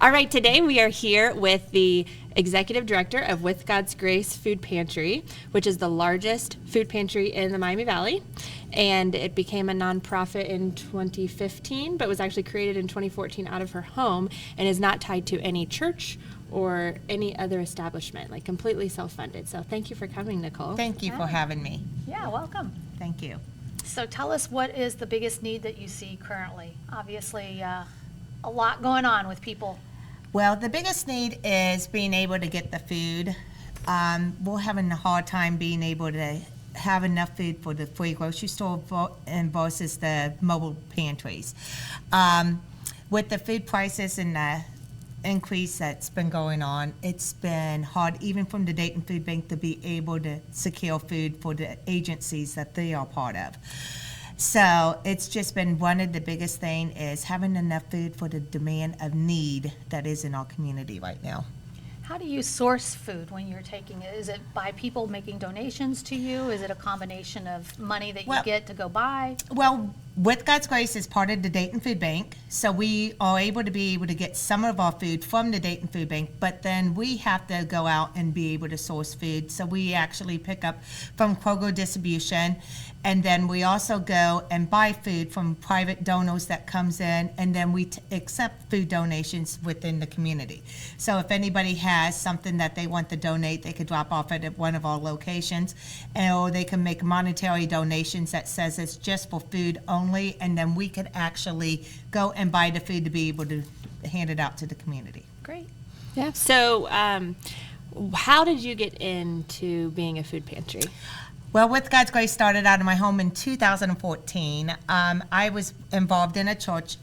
All right, today we are here with the Executive Director of With God's Grace Food Pantry, which is the largest food pantry in the Miami Valley. And it became a nonprofit in 2015, but was actually created in 2014 out of her home and is not tied to any church or any other establishment, like completely self-funded. So thank you for coming, Nicole. Thank you for having me. Yeah, welcome. Thank you. So tell us, what is the biggest need that you see currently? Obviously, a lot going on with people. Well, the biggest need is being able to get the food. We're having a hard time being able to have enough food for the free grocery store and versus the mobile pantries. With the food prices and the increase that's been going on, it's been hard even from the Dayton Food Bank to be able to secure food for the agencies that they are part of. So it's just been one of the biggest thing is having enough food for the demand of need that is in our community right now. How do you source food when you're taking it? Is it by people making donations to you? Is it a combination of money that you get to go buy? Well, With God's Grace is part of the Dayton Food Bank, so we are able to get some of our food from the Dayton Food Bank, but then we have to go out and be able to source food. So we actually pick up from Kroger Distribution, and then we also go and buy food from private donors that comes in, and then we accept food donations within the community. So if anybody has something that they want to donate, they could drop off at one of our locations, or they can make monetary donations that says it's just for food only, and then we could actually go and buy the food to be able to hand it out to the community. Great. Yeah. So how did you get into being a food pantry? Well, With God's Grace started out of my home in 2014. I was involved in a church,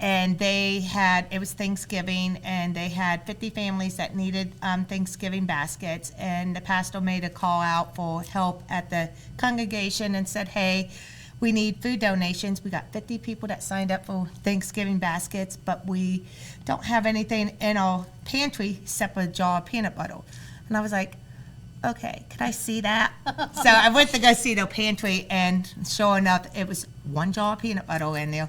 and it was Thanksgiving, and they had 50 families that needed Thanksgiving baskets, and the pastor made a call out for help at the congregation and said, hey, we need food donations. We got 50 people that signed up for Thanksgiving baskets, but we don't have anything in our pantry except a jar of peanut butter. And I was like, okay, could I see that? So I went to go see the pantry, and sure enough, it was one jar of peanut butter in there.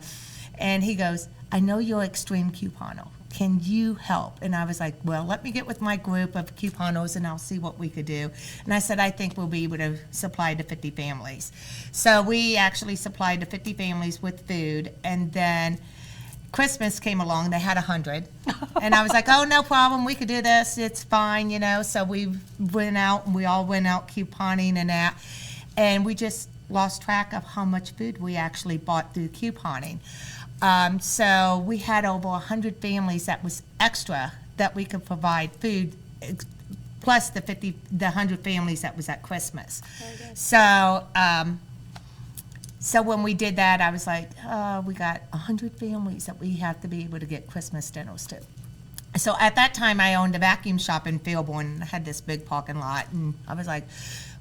And he goes, I know you're extreme couponer. Can you help? And I was like, well, let me get with my group of couponers and I'll see what we could do. And I said, I think we'll be able to supply the 50 families. So we actually supplied the 50 families with food, and then Christmas came along, they had 100. And I was like, oh, no problem, we could do this, it's fine, So we went out, and we all went out couponing and that. And we just lost track of how much food we actually bought through couponing. So we had over 100 families that was extra that we could provide food, plus the 100 families that was at Christmas. So when we did that, I was like, oh, we got 100 families that we have to be able to get Christmas dinners to. So at that time, I owned a vacuum shop in Fairborn, and I had this big parking lot, and I was like,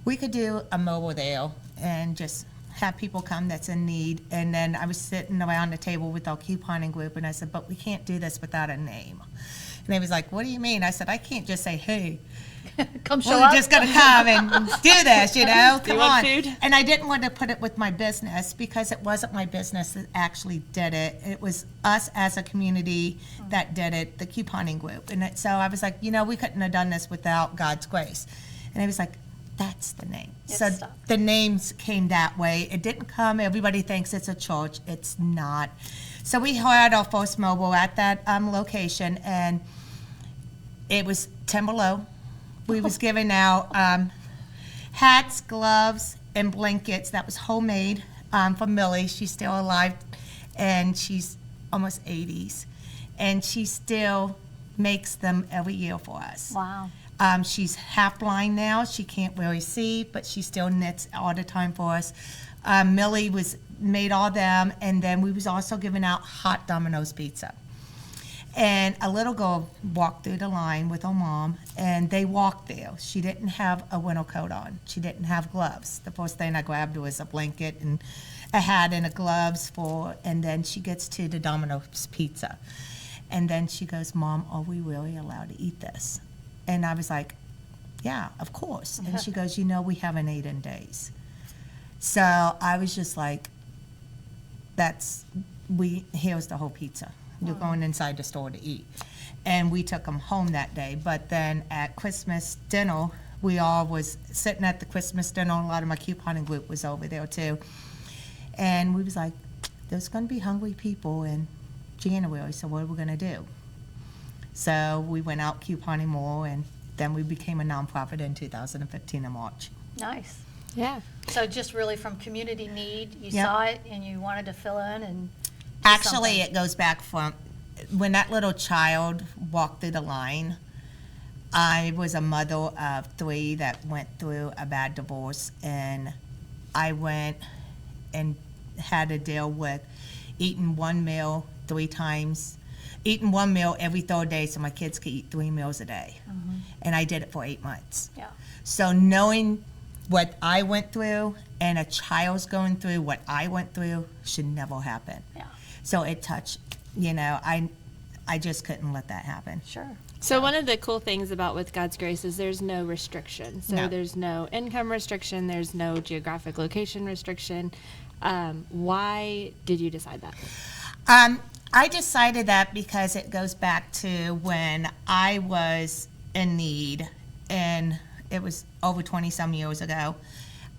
we could do a mobile there and just have people come that's in need. And then I was sitting around the table with our couponing group, and I said, but we can't do this without a name. And they was like, what do you mean? I said, I can't just say, hey, Come show up. We're just going to come and do this, Come on. Food? And I didn't want to put it with my business, because it wasn't my business that actually did it. It was us as a community that did it, the couponing group. And so I was like, we couldn't have done this without God's grace. And I was like, that's the name. So the names came that way. It didn't come, everybody thinks it's a church. It's not. So we had our first mobile at that location, and it was 10 below. We was giving out hats, gloves, and blankets that was homemade from Millie. She's still alive, and she's almost 80s. And she still makes them every year for us. Wow. She's half blind now. She can't really see, but she still knits all the time for us. Millie made all them, and then we was also giving out hot Domino's pizza. And a little girl walked through the line with her mom, and they walked there. She didn't have a winter coat on. She didn't have gloves. The first thing I grabbed was a blanket and a hat and a gloves and then she gets to the Domino's pizza. And then she goes, Mom, are we really allowed to eat this? And I was like, yeah, of course. And she goes, we haven't eaten in days. So I was just like, here's the whole pizza. You're going inside the store to eat. and we took them home that day. But then at Christmas dinner, we all was sitting at the Christmas dinner. A lot of my couponing group was over there too, and we was like, "There's going to be hungry people in January, so what are we going to do?" So we went out couponing more, and then we became a nonprofit in 2015 in March. Nice. Yeah. So just really from community need, you Yep. saw it and you wanted to fill in and do Actually, something. it goes back from when that little child walked through the line. I was a mother of 3 that went through a bad divorce, and I went and had to deal with eating one meal 3 times, eating one meal every 3rd day so my kids could eat 3 meals a day. And I did it for 8 months. Yeah. So knowing what I went through and a child's going through what I went through should never happen. Yeah. So it touched, I just couldn't let that happen. Sure. So one of the cool things about With God's Grace is there's no restriction. So No. there's no income restriction. There's no geographic location restriction. Why did you decide that? I decided that because it goes back to when I was in need, and it was over 20-some years ago.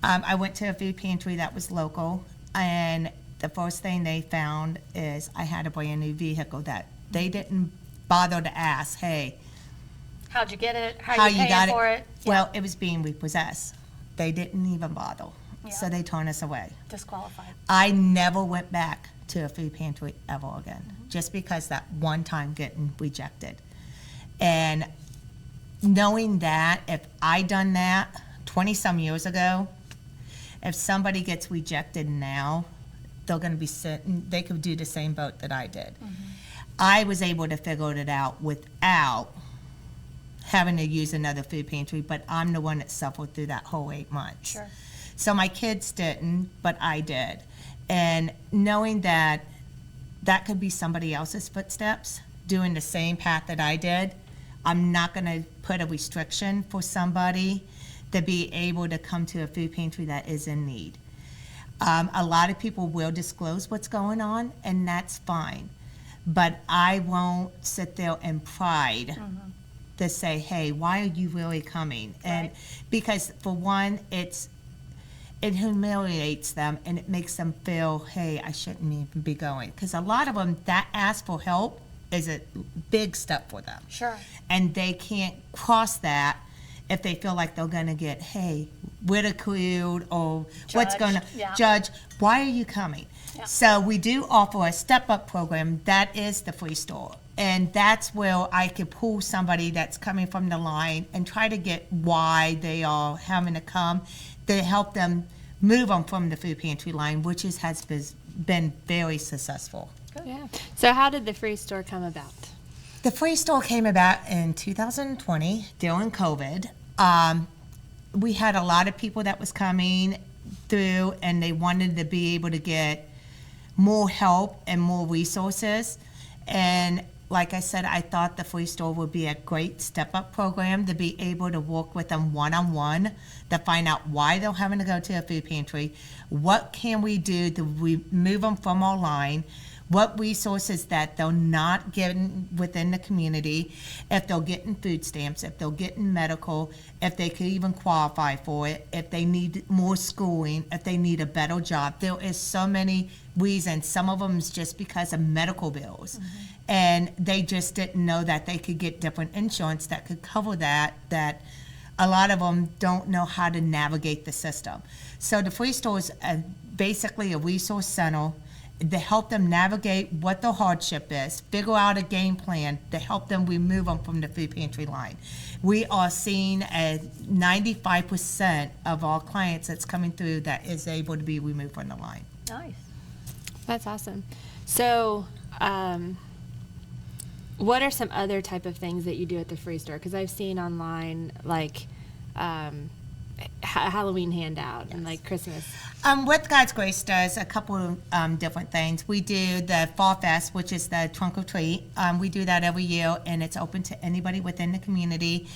I went to a food pantry that was local, and the first thing they found is I had a brand new vehicle that they didn't bother to ask, hey, How'd you get it? How how you you paying got for it? it? Well, it was being repossessed. They didn't even bother. So Yeah. they turned us away. Disqualified. I never went back to a food pantry ever again, just because that one time getting rejected. And knowing that if I done that 20-some years ago, if somebody gets rejected now, they're going to be sitting, they could do the same boat that I did. I was able to figure it out without having to use another food pantry, but I'm the one that suffered through that whole 8 months. Sure. So my kids didn't, but I did. And knowing that that could be somebody else's footsteps doing the same path that I did, I'm not going to put a restriction for somebody to be able to come to a food pantry that is in need. A lot of people will disclose what's going on, and that's fine. But I won't sit there in pride to say, hey, why are you really coming? And Right. because for one, it humiliates them, and it makes them feel, hey, I shouldn't even be going. Because a lot of them that ask for help is a big step for them. Sure. And they can't cross that if they feel like they're going to get, hey, ridiculed or what's Judged, going to yeah. judge, why are you coming? Yeah. So we do offer a step-up program. That is the free store. And that's where I could pull somebody that's coming from the line and try to get why they are having to come, to help them move them from the food pantry line, which has been very successful. Yeah. So how did the free store come about? The free store came about in 2020 during COVID. We had a lot of people that was coming through, and they wanted to be able to get more help and more resources. And like I said, I thought the free store would be a great step-up program to be able to work with them one-on-one to find out why they're having to go to a food pantry, what can we do to remove them from our line, what resources that they're not getting within the community, if they're getting food stamps, if they're getting medical, if they could even qualify for it, if they need more schooling, if they need a better job. There is so many reasons. Some of them is just because of medical bills. And they just didn't know that they could get different insurance that could cover that a lot of them don't know how to navigate the system. So the free store is basically a resource center to help them navigate what the hardship is, figure out a game plan to help them remove them from the food pantry line. We are seeing 95% of our clients that's coming through that is able to be removed from the line. Nice. That's awesome. So, what are some other type of things that you do at the free store? Because I've seen online, like, Halloween handout and like Christmas. With God's Grace does a couple of different things. We do the Fall Fest, which is the trunk or treat. We do that every year, and it's open to anybody within the community,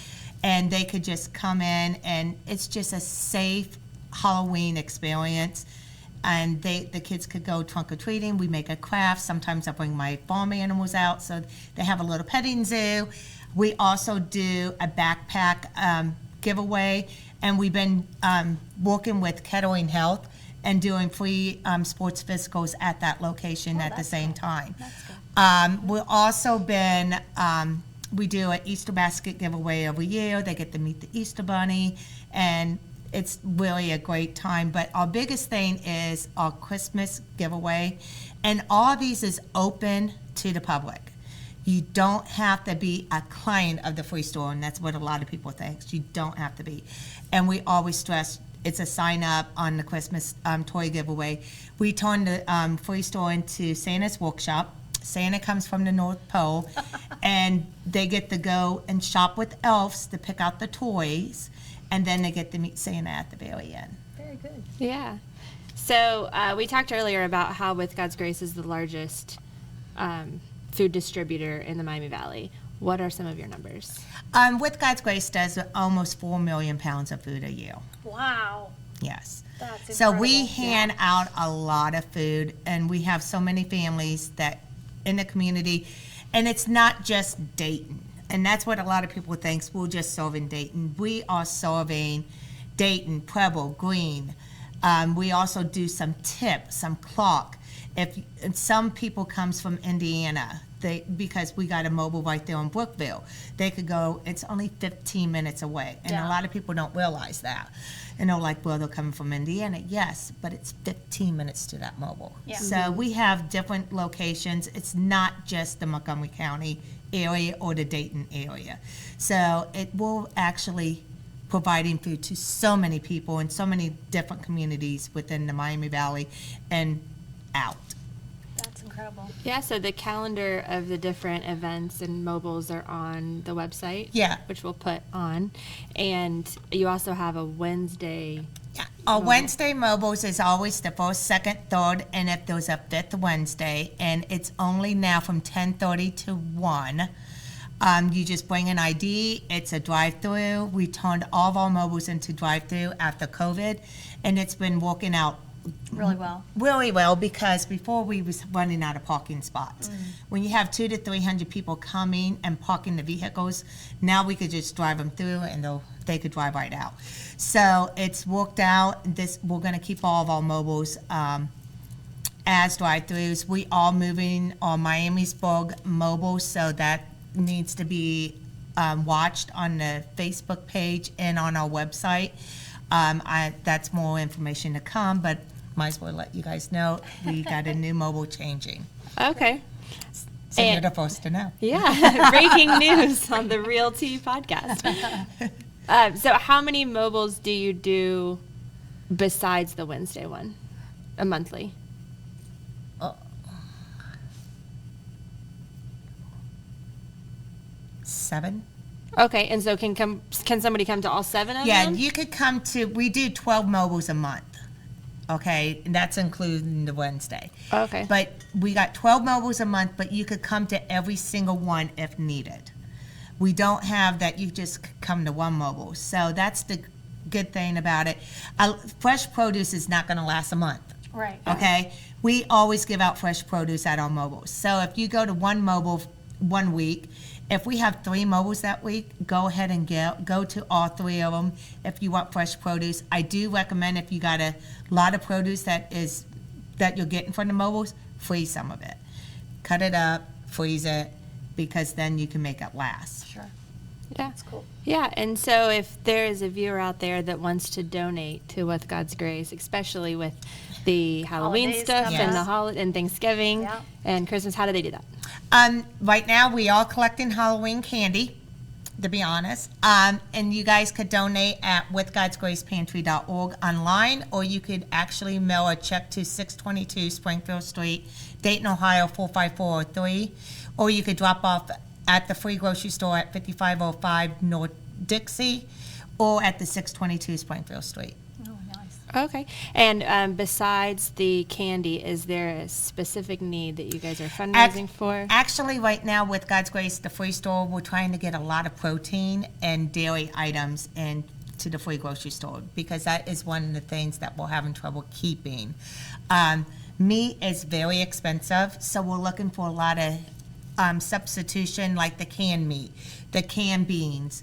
and they could just come in, and it's just a safe Halloween experience. and the kids could go trunk or treating. We make a craft. Sometimes I bring my farm animals out, so they have a little petting zoo. We also do a backpack giveaway, and we've been working with Kettering Health and doing free sports physicals at that location at the same time. That's good. We've also been, we do an Easter basket giveaway every year. They get to meet the Easter Bunny, and it's really a great time. But our biggest thing is our Christmas giveaway, and all these is open to the public. You don't have to be a client of the free store, and that's what a lot of people think. You don't have to be. And we always stress it's a sign up on the Christmas toy giveaway. We turn the free store into Santa's workshop. Santa comes from the North Pole, and they get to go and shop with elves to pick out the toys, and then they get to meet Santa at the very end. Very good. Yeah. So we talked earlier about how With God's Grace is the largest food distributor in the Miami Valley. What are some of your numbers? With God's Grace does almost 4 million pounds of food a year. Wow. Yes. That's So we incredible. hand out a lot of food, and we have so many families that in the community, and it's not just Dayton. And that's what a lot of people think, we're just serving Dayton. We are serving Dayton, Preble, Green. We also do some Tip, some Clark. And some people comes from Indiana, because we got a mobile right there in Brookville. They could go, it's only 15 minutes away. And Yeah. a lot of people don't realize that. And they're like, well, they're coming from Indiana. Yes, but it's 15 minutes to that mobile. Yeah. So we have different locations. It's not just the Montgomery County area or the Dayton area. So it will actually providing food to so many people in so many different communities within the Miami Valley and out. That's incredible. Yeah, so the calendar of the different events and mobiles are on the website. Yeah. Which we'll put on. And you also have a Wednesday. Yeah. Our Wednesday mobiles is always the first, second, third, and if there's a fifth Wednesday, and it's only now from 10:30 to 1. You just bring an ID. It's a drive-through. We turned all of our mobiles into drive-through after COVID, and it's been working out Really well. really well, because before we was running out of parking spots. When you have 200 to 300 people coming and parking the vehicles, now we could just drive them through and they could drive right out. So it's worked out. We're going to keep all of our mobiles as drive-throughs. We are moving our Miamisburg mobile, so that needs to be watched on the Facebook page and on our website. That's more information to come, but might as well let you guys know we got a new mobile changing. Okay. So you're And- the first to know. Yeah, breaking news on the Real Tea podcast. So how many mobiles do you do besides the Wednesday one, a monthly? 7? Okay, and so can somebody come to all 7 of Yeah, them? you could come to, we do 12 mobiles a month. Okay, and that's including the Wednesday. Okay. But we got 12 mobiles a month, but you could come to every single one if needed. We don't have that you just come to one mobile. So that's the good thing about it. Fresh produce is not going to last a month. Right. Okay? We always give out fresh produce at our mobiles. So if you go to one mobile 1 week, if we have 3 mobiles that week, go ahead and go to all 3 of them if you want fresh produce. I do recommend, if you got a lot of produce that you're getting from the mobiles, freeze some of it. Cut it up, freeze it, because then you can make it last. Sure. Yeah. That's cool. Yeah, and so if there is a viewer out there that wants to donate to With God's Grace, especially with the Halloween Holidays stuff coming and the up. and Thanksgiving Yeah. and Christmas, how do they do that? Right now, we are collecting Halloween candy, to be honest. And you guys could donate at withgodsgracepantry.org online, or you could actually mail a check to 622 Springfield Street, Dayton, Ohio 45403, or you could drop off at the free grocery store at 5505 North Dixie, or at the 622 Springfield Street. Oh, nice. Okay. And besides the candy, is there a specific need that you guys are fundraising for? Actually, right now, with God's Grace, the free store, we're trying to get a lot of protein and dairy items and to the free grocery store, because that is one of the things that we're having trouble keeping. Meat is very expensive, so we're looking for a lot of substitution, like the canned meat, the canned beans,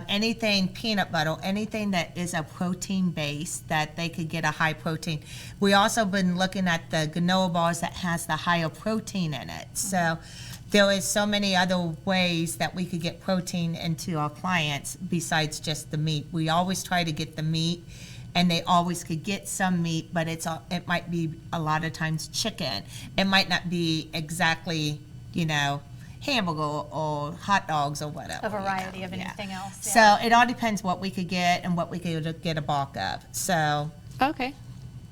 anything peanut butter, anything that is a protein base that they could get a high protein. We also been looking at the granola bars that has the higher protein in it. So there is so many other ways that we could get protein into our clients besides just the meat. We always try to get the meat, and they always could get some meat, but it might be a lot of times chicken. It might not be exactly, hamburger or hot dogs or whatever. A variety of anything else. So Yeah. it all depends what we could get and what we could get a bulk of. So Okay.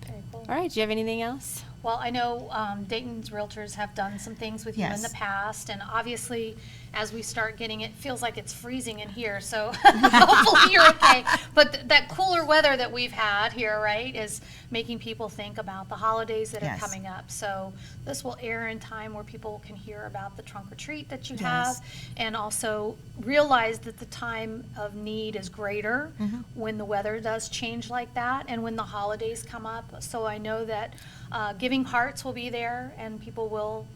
Very cool. All right. Do you have anything else? Well, I know Dayton's realtors have done some things with you in Yes. the past, and obviously, as we start getting, it feels like it's freezing in here, so hopefully you're okay. But that cooler weather that we've had here, right, is making people think about the holidays that are Yes. coming up. So this will air in time where people can hear about the trunk or treat that you Yes. have, and also realize that the time of need is greater when the weather does change like that and when the holidays come up. So I know that Giving Hearts will be there, and people will,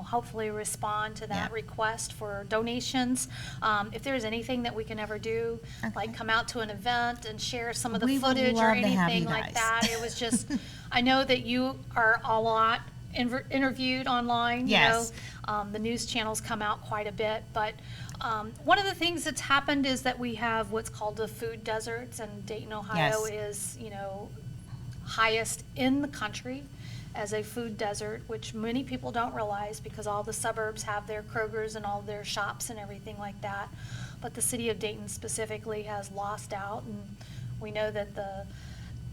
hopefully respond to that Yeah. request for donations. If there's anything that we can ever do, like come out to an event and share some of the We would footage or love to have anything you like guys. that. It was just, I know that you are a lot interviewed online. Yes. The news channels come out quite a bit, but one of the things that's happened is that we have what's called the food deserts, and Dayton, Ohio is, highest in the country as a food desert, which many people don't realize because all the suburbs have their Krogers and all their shops and everything like that. But the city of Dayton specifically has lost out, and we know that the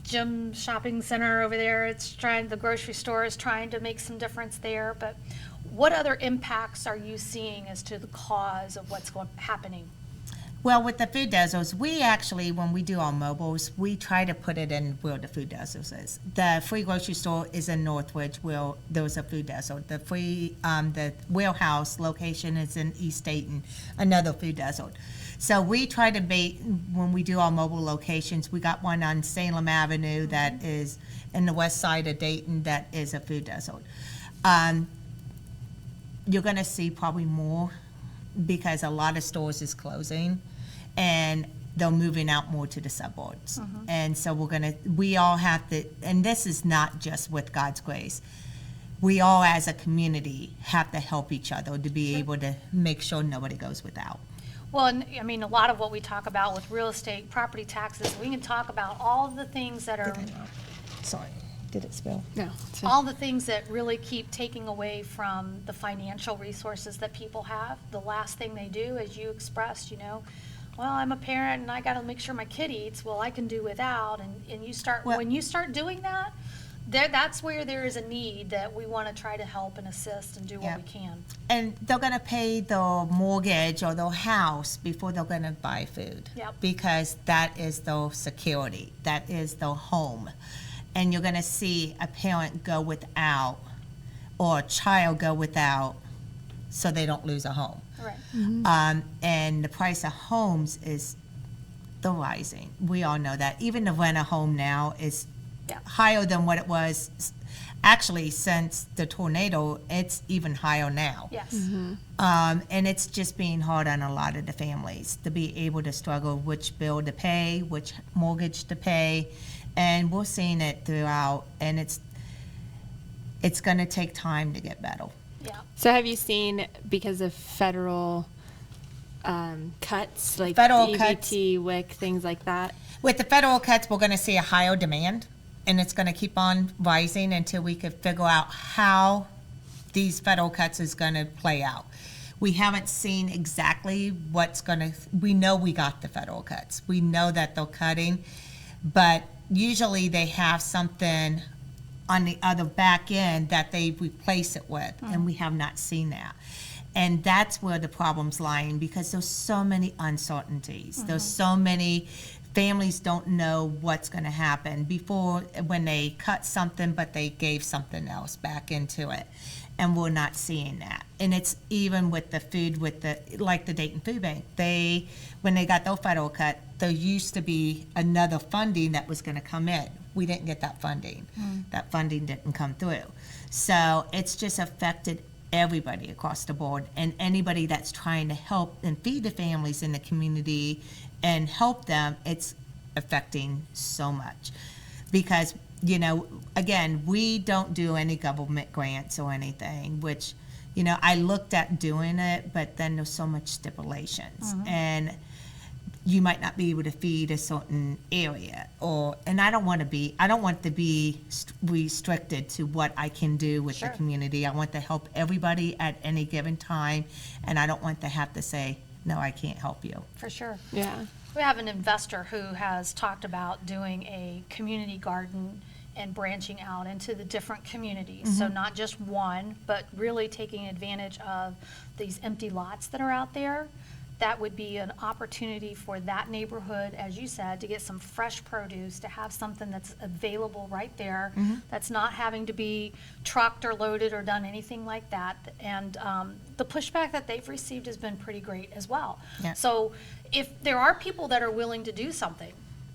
Jim Shopping Center over there, the grocery store is trying to make some difference there. But what other impacts are you seeing as to the cause of what's happening? Well, with the food deserts, we actually, when we do our mobiles, we try to put it in where the food deserts is. The free grocery store is in Northridge, where there's a food desert. The warehouse location is in East Dayton, another food desert. So we try to when we do our mobile locations, we got one on Salem Avenue that is in the west side of Dayton that is a food desert. You're gonna see probably more because a lot of stores is closing and they're moving out more to the suburbs. And so we all have to, and this is not just with God's grace, we all as a community have to help each other to be able to make sure nobody goes without. Well, and I mean, a lot of what we talk about with real estate, property taxes, we can talk about all the things that are, Sorry, did it spill? No. all the things that really keep taking away from the financial resources that people have. The last thing they do, as you expressed, well, I'm a parent and I got to make sure my kid eats. Well, I can do without. And you start, when you start doing that, that's where there is a need that we want to try to help and assist and do what we can. And they're gonna pay their mortgage or their house before they're gonna buy food. Yep. Because that is their security, that is their home. And you're gonna see a parent go without or a child go without so they don't lose a home. Right. And the price of homes is the rising. We all know that. Even the rent a home now is higher than what it was. Actually, since the tornado, it's even higher now. Yes. And it's just being hard on a lot of the families to be able to struggle which bill to pay, which mortgage to pay. And we're seeing it throughout, and it's going to take time to get better. Yeah. So have you seen, because of federal cuts, like Federal EBT, WIC, things like that? With the federal cuts, we're going to see a higher demand, and it's going to keep on rising until we can figure out how these federal cuts is going to play out. We haven't seen exactly we know we got the federal cuts. We know that they're cutting, but usually they have something on the other back end that they replace it with, and we have not seen that. And that's where the problem's lying, because there's so many uncertainties. There's so many families don't know what's going to happen before when they cut something, but they gave something else back into it. And we're not seeing that. And it's even with the food, like the Dayton Food Bank. When they got their federal cut, there used to be another funding that was going to come in. We didn't get that funding. That funding didn't come through. So it's just affected everybody across the board, and anybody that's trying to help and feed the families in the community and help them, it's affecting so much. Because, again, we don't do any government grants or anything, which, I looked at doing it, but then there's so much stipulations. And you might not be able to feed a certain area, and I don't want to be restricted to what I can do with the community. I want to help everybody at any given time, and I don't want to have to say, no, I can't help you. For sure. Yeah. We have an investor who has talked about doing a community garden and branching out into the different communities. So not just one, but really taking advantage of these empty lots that are out there. That would be an opportunity for that neighborhood, as you said, to get some fresh produce, to have something that's available right there, that's not having to be trucked or loaded or done anything like that. And the pushback that they've received has been pretty great as well. Yeah. So if there are people that are willing to do something,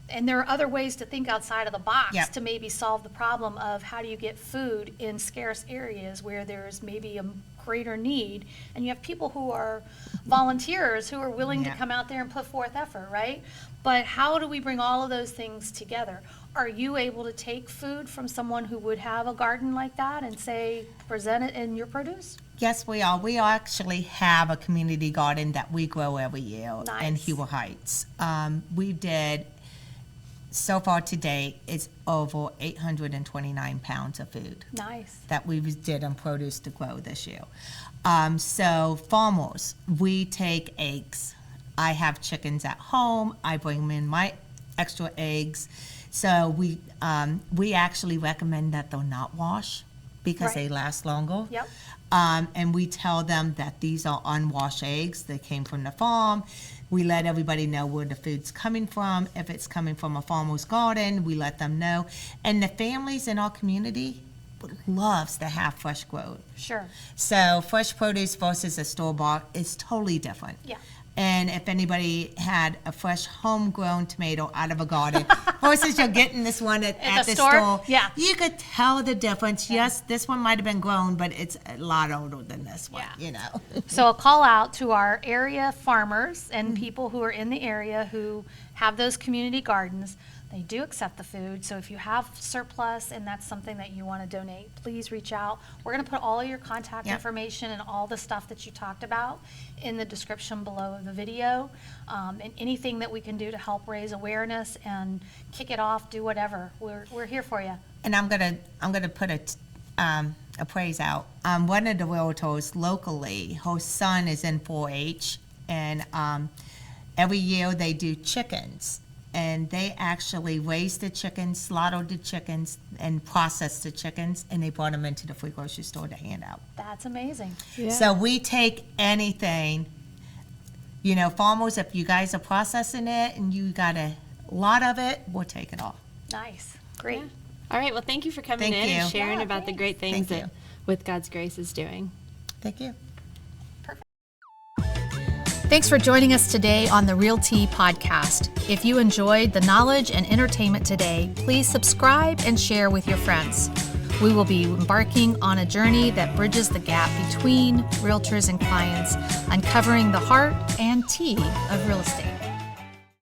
and there are other ways to think outside of the box to maybe solve the problem of how do you get food in scarce areas where there's maybe a greater need, and you have people who are volunteers who are willing to come out there and put forth effort, right? But how do we bring all of those things together? Are you able to take food from someone who would have a garden like that and say, present it in your produce? Yes, we are. We actually have a community garden that we grow every year in Nice. Hewer Heights. We did, so far to date, it's over 829 pounds of food Nice. that we did on produce to grow this year. So farmers, we take eggs. I have chickens at home. I bring them in my extra eggs. So we actually recommend that they're not washed because Right. they last longer. Yep. And we tell them that these are unwashed eggs. They came from the farm. We let everybody know where the food's coming from. If it's coming from a farmer's garden, we let them know. And the families in our community loves to have fresh grown. Sure. So fresh produce versus a store-bought is totally different. Yeah. And if anybody had a fresh homegrown tomato out of a garden versus you're getting this one at the the store? store, Yeah. you could tell the difference. Yes, this one might have been grown, but it's a lot older than this one, Yeah. So a call out to our area farmers and people who are in the area who have those community gardens. They do accept the food, so if you have surplus and that's something that you want to donate, please reach out. We're going to put all of your contact Yep. information and all the stuff that you talked about in the description below the video, and anything that we can do to help raise awareness and kick it off, do whatever. We're here for you. And I'm gonna put a praise out. One of the realtors locally, her son is in 4-H, and every year they do chickens. And they actually raise the chickens, slaughter the chickens, and process the chickens, and they brought them into the free grocery store to hand out. That's amazing. Yeah. So we take anything, farmers, if you guys are processing it and you got a lot of it, we'll take it all. Nice. Great. Yeah. All right. Well, thank you for coming Thank in and you. sharing Yeah, about the thanks. great things Thank that you. With God's Grace is doing. Thank you. Thanks for joining us today on the Real Tea Podcast. If you enjoyed the knowledge and entertainment today, please subscribe and share with your friends. We will be embarking on a journey that bridges the gap between realtors and clients, uncovering the heart and tea of real estate.